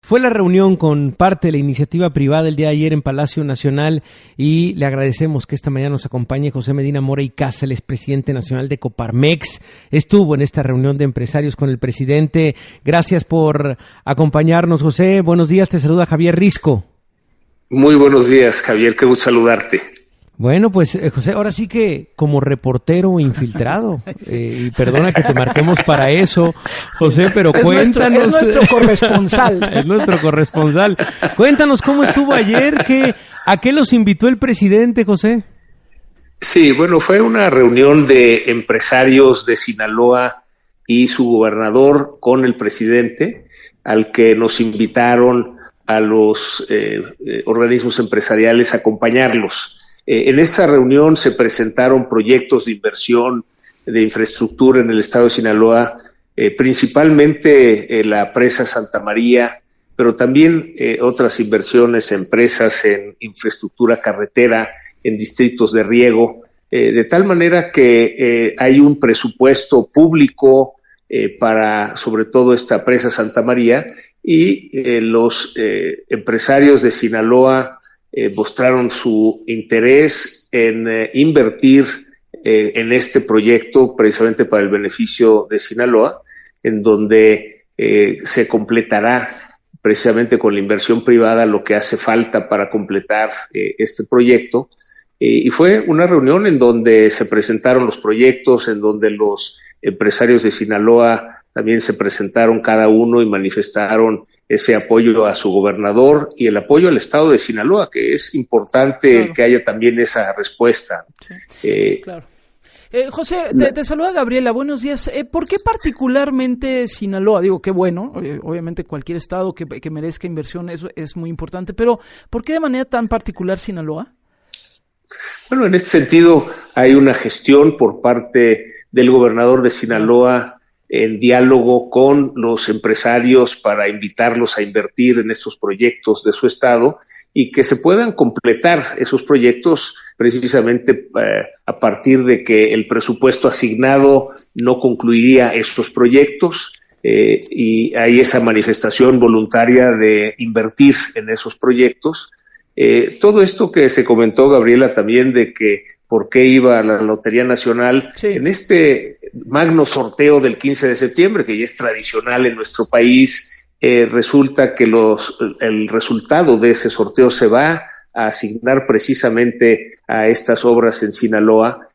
Fue la reunión con parte de la iniciativa privada el día de ayer en Palacio Nacional y le agradecemos que esta mañana nos acompañe José Medina Mora y Casa, el expresidente nacional de Coparmex. Estuvo en esta reunión de empresarios con el presidente. Gracias por acompañarnos, José. Buenos días, te saluda Javier Risco. Muy buenos días, Javier, qué gusto saludarte. Bueno, pues José, ahora sí que como reportero infiltrado, y perdona que te marquemos para eso, José, pero cuéntanos. Es nuestro corresponsal. Es nuestro corresponsal. Cuéntanos cómo estuvo ayer, ¿a qué los invitó el presidente, José? Sí, bueno, fue una reunión de empresarios de Sinaloa y su gobernador con el presidente, al que nos invitaron a los organismos empresariales a acompañarlos. En esta reunión se presentaron proyectos de inversión de infraestructura en el estado de Sinaloa, principalmente la presa Santa María, pero también otras inversiones, empresas en infraestructura carretera, en distritos de riego, de tal manera que hay un presupuesto público para sobre todo esta presa Santa María y los empresarios de Sinaloa mostraron su interés en invertir en este proyecto precisamente para el beneficio de Sinaloa, en donde se completará precisamente con la inversión privada lo que hace falta para completar este proyecto. Y fue una reunión en donde se presentaron los proyectos, en donde los empresarios de Sinaloa también se presentaron cada uno y manifestaron ese apoyo a su gobernador y el apoyo al estado de Sinaloa, que es importante claro, que haya también esa respuesta. Sí, claro. José, te saluda Gabriela, buenos días. ¿Por qué particularmente Sinaloa? Digo, qué bueno, obviamente cualquier estado que merezca inversión eso es muy importante, pero ¿por qué de manera tan particular Sinaloa? Bueno, en este sentido hay una gestión por parte del gobernador de Sinaloa en diálogo con los empresarios para invitarlos a invertir en estos proyectos de su estado y que se puedan completar esos proyectos precisamente a partir de que el presupuesto asignado no concluiría estos proyectos y hay esa manifestación voluntaria de invertir en esos proyectos. Todo esto que se comentó, Gabriela, también de que por qué iba a la Lotería Nacional, sí, en este magno sorteo del 15 de septiembre, que ya es tradicional en nuestro país, resulta que el resultado de ese sorteo se va a asignar precisamente a estas obras en Sinaloa.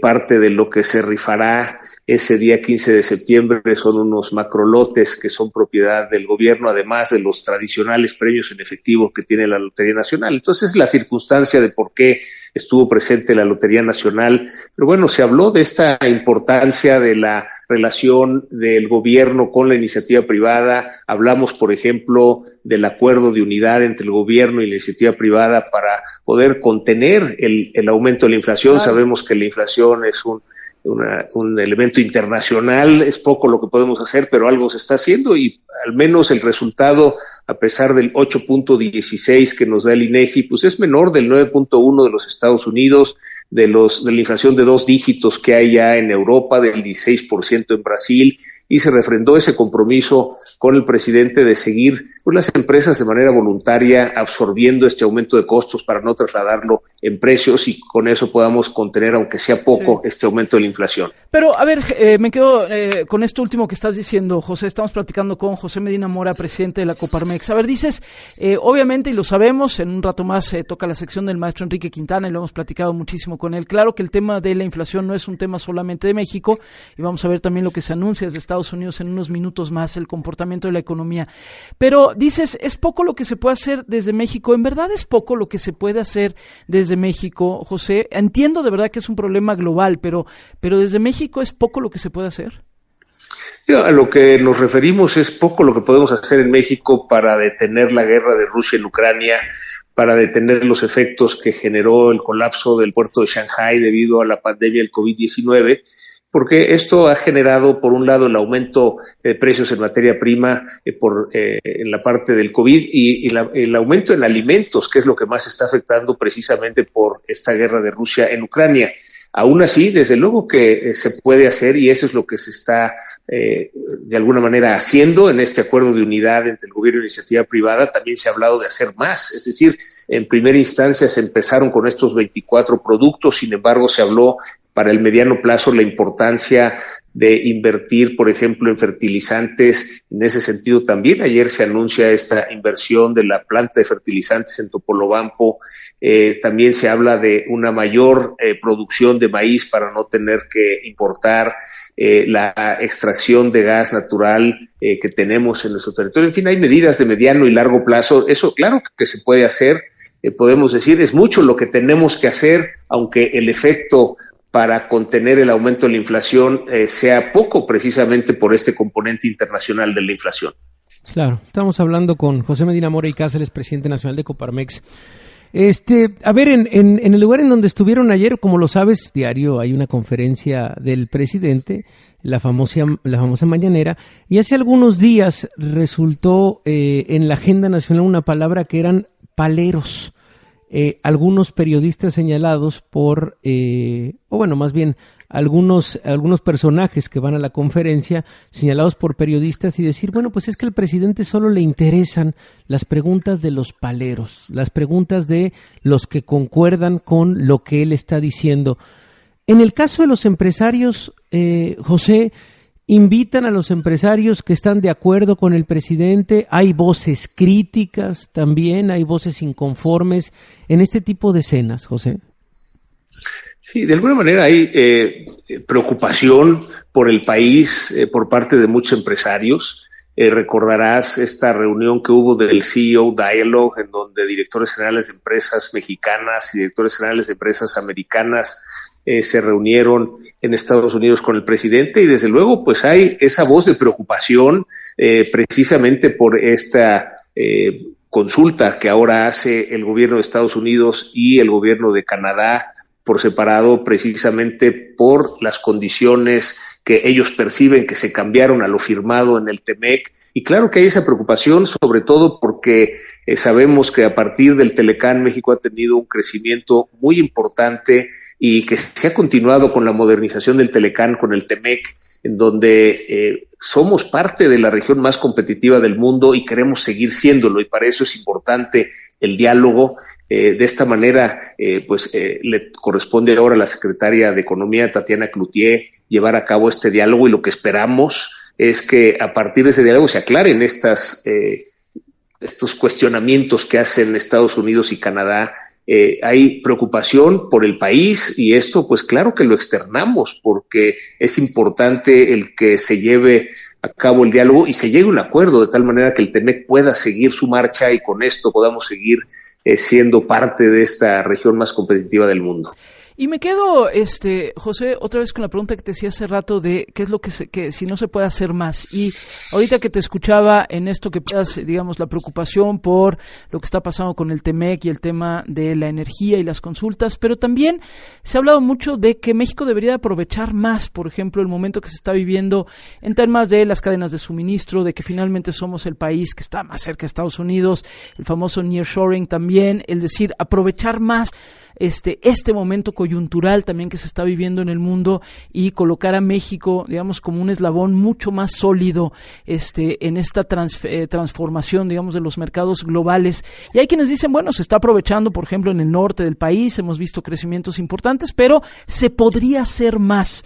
Parte de lo que se rifará ese día 15 de septiembre son unos macrolotes que son propiedad del gobierno, además de los tradicionales premios en efectivo que tiene la Lotería Nacional. Entonces, la circunstancia de por qué estuvo presente la Lotería Nacional, pero bueno, se habló de esta importancia de la relación del gobierno con la iniciativa privada. Hablamos, por ejemplo, del acuerdo de unidad entre el gobierno y la iniciativa privada para poder contener el aumento de la inflación. Claro. Sabemos que la inflación es un elemento internacional, es poco lo que podemos hacer, pero algo se está haciendo y al menos el resultado, a pesar del 8.16 que nos da el INEGI, pues es menor del 9.1 de los Estados Unidos, de la inflación de 2 dígitos que hay ya en Europa, del 16% en Brasil, y se refrendó ese compromiso con el presidente de seguir pues, las empresas de manera voluntaria absorbiendo este aumento de costos para no trasladarlo en precios y con eso podamos contener, aunque sea poco, sí, este aumento de la inflación. Pero, a ver, me quedo con esto último que estás diciendo, José. Estamos platicando con José Medina Mora, presidente de la Coparmex. A ver, dices, obviamente, y lo sabemos, en un rato más toca la sección del maestro Enrique Quintana y lo hemos platicado muchísimo con él. Claro que el tema de la inflación no es un tema solamente de México y vamos a ver también lo que se anuncia desde Estados Unidos en unos minutos más, el comportamiento de la economía. Pero dices, es poco lo que se puede hacer desde México. ¿En verdad es poco lo que se puede hacer desde México, José? Entiendo de verdad que es un problema global, pero desde México es poco lo que se puede hacer. A lo que nos referimos es poco lo que podemos hacer en México para detener la guerra de Rusia en Ucrania, para detener los efectos que generó el colapso del puerto de Shanghái debido a la pandemia del COVID-19, porque esto ha generado, por un lado, el aumento de precios en materia prima en la parte del COVID y el aumento en alimentos, que es lo que más está afectando precisamente por esta guerra de Rusia en Ucrania. Aún así, desde luego que se puede hacer, y eso es lo que se está de alguna manera haciendo en este acuerdo de unidad entre el gobierno y la iniciativa privada. También se ha hablado de hacer más, es decir, en primera instancia se empezaron con estos 24 productos, sin embargo se habló para el mediano plazo la importancia de invertir, por ejemplo, en fertilizantes. En ese sentido también ayer se anuncia esta inversión de la planta de fertilizantes en Topolobampo. También se habla de una mayor producción de maíz para no tener que importar, la extracción de gas natural que tenemos en nuestro territorio. En fin, hay medidas de mediano y largo plazo. Eso claro que se puede hacer. Podemos decir, es mucho lo que tenemos que hacer, aunque el efecto para contener el aumento de la inflación sea poco, precisamente por este componente internacional de la inflación. Claro, estamos hablando con José Medina Mora y Cáceres, presidente nacional de Coparmex. A ver, en el lugar en donde estuvieron ayer, como lo sabes, diario hay una conferencia del presidente, la famosa mañanera, y hace algunos días resultó en la agenda nacional una palabra que eran paleros. Algunos periodistas señalados algunos personajes que van a la conferencia señalados por periodistas y decir, bueno, pues es que al presidente solo le interesan las preguntas de los paleros, las preguntas de los que concuerdan con lo que él está diciendo. En el caso de los empresarios, José, invitan a los empresarios que están de acuerdo con el presidente, hay voces críticas también, hay voces inconformes en este tipo de escenas, José. Sí, de alguna manera hay preocupación por el país por parte de muchos empresarios. Recordarás esta reunión que hubo del CEO Dialogue, en donde directores generales de empresas mexicanas y directores generales de empresas americanas se reunieron en Estados Unidos con el presidente, y desde luego pues hay esa voz de preocupación precisamente por esta consulta que ahora hace el gobierno de Estados Unidos y el gobierno de Canadá por separado, precisamente por las condiciones que ellos perciben que se cambiaron a lo firmado en el TEMEC. Y claro que hay esa preocupación, sobre todo porque sabemos que a partir del Telecán México ha tenido un crecimiento muy importante y que se ha continuado con la modernización del Telecán con el TEMEC, en donde somos parte de la región más competitiva del mundo y queremos seguir siéndolo, y para eso es importante el diálogo. De esta manera, le corresponde ahora a la secretaria de Economía, Tatiana Cloutier, llevar a cabo este diálogo, y lo que esperamos es que a partir de ese diálogo se aclaren estos cuestionamientos que hacen Estados Unidos y Canadá. Hay preocupación por el país, y esto pues claro que lo externamos, porque es importante el que se lleve a cabo el diálogo y se llegue a un acuerdo de tal manera que el TEMEC pueda seguir su marcha y con esto podamos seguir siendo parte de esta región más competitiva del mundo. Y me quedo, José, otra vez con la pregunta que te hacía hace rato de qué es lo que si no se puede hacer más. Y ahorita que te escuchaba en esto que digamos, la preocupación por lo que está pasando con el TEMEC y el tema de la energía y las consultas, pero también se ha hablado mucho de que México debería aprovechar más, por ejemplo, el momento que se está viviendo en temas de las cadenas de suministro, de que finalmente somos el país que está más cerca de Estados Unidos, el famoso nearshoring también, el decir, aprovechar más este momento coyuntural también que se está viviendo en el mundo y colocar a México, digamos, como un eslabón mucho más sólido en esta transformación, digamos, de los mercados globales. Y hay quienes dicen, bueno, se está aprovechando, por ejemplo, en el norte del país, hemos visto crecimientos importantes, pero se podría hacer más.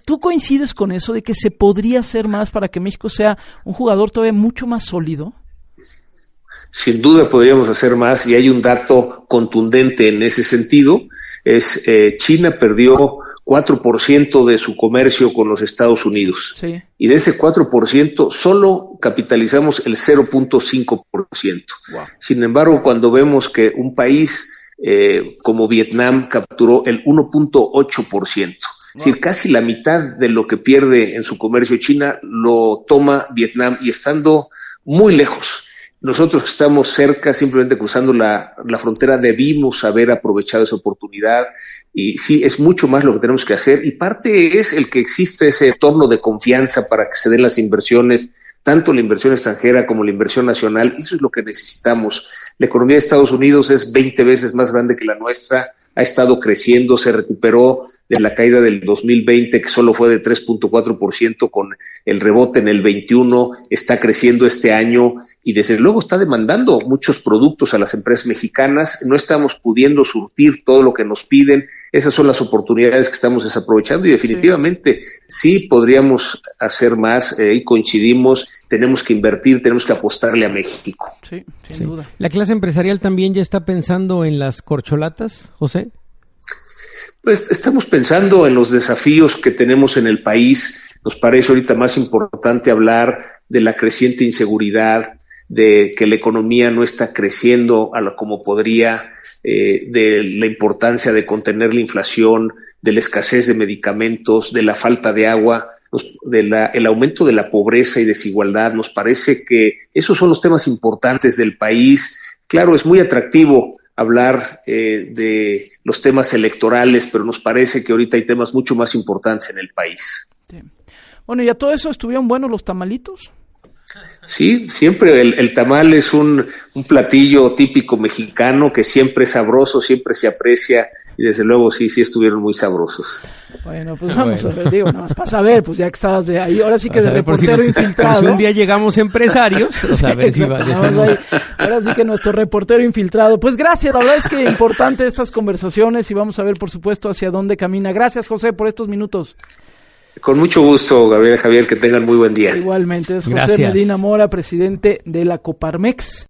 ¿Tú coincides con eso de que se podría hacer más para que México sea un jugador todavía mucho más sólido? Sin duda podríamos hacer más, y hay un dato contundente en ese sentido. China perdió 4% de su comercio con los Estados Unidos. Sí. Y de ese 4% solo capitalizamos el 0.5%. Wow. Sin embargo, cuando vemos que un país como Vietnam capturó el 1.8%, es decir, casi la mitad de lo que pierde en su comercio China lo toma Vietnam, y estando muy lejos. Nosotros que estamos cerca, simplemente cruzando la frontera, debimos haber aprovechado esa oportunidad, y sí, es mucho más lo que tenemos que hacer, y parte es el que existe ese entorno de confianza para que se den las inversiones, tanto la inversión extranjera como la inversión nacional. Eso es lo que necesitamos. La economía de Estados Unidos es 20 veces más grande que la nuestra, ha estado creciendo, se recuperó de la caída del 2020, que solo fue de 3.4%, con el rebote en el 21, está creciendo este año y desde luego está demandando muchos productos a las empresas mexicanas. No estamos pudiendo surtir todo lo que nos piden. Esas son las oportunidades que estamos desaprovechando y definitivamente sí podríamos hacer más, y coincidimos, tenemos que invertir, tenemos que apostarle a México. Sí, sin duda. ¿La clase empresarial también ya está pensando en las corcholatas, José? Pues estamos pensando en los desafíos que tenemos en el país. Nos parece ahorita más importante hablar de la creciente inseguridad, de que la economía no está creciendo como podría, de la importancia de contener la inflación, de la escasez de medicamentos, de la falta de agua, el aumento de la pobreza y desigualdad. Nos parece que esos son los temas importantes del país. Claro, es muy atractivo hablar de los temas electorales, pero nos parece que ahorita hay temas mucho más importantes en el país. Sí. Bueno, ¿y a todo eso estuvieron buenos los tamalitos? Sí, siempre el tamal es un platillo típico mexicano que siempre es sabroso, siempre se aprecia y desde luego sí estuvieron muy sabrosos. Bueno, pues vamos a ver, nada más para saber, pues ya que estabas de ahí, ahora sí que de reportero infiltrado. Si un día llegamos empresarios, o sea, a ver si va ahora sí que nuestro reportero infiltrado. Pues gracias, la verdad es que importante estas conversaciones y vamos a ver, por supuesto, hacia dónde camina. Gracias, José, por estos minutos. Con mucho gusto, Gabriel, Javier, que tengan muy buen día. Igualmente, es José Gracias. Medina Mora, presidente de la Coparmex.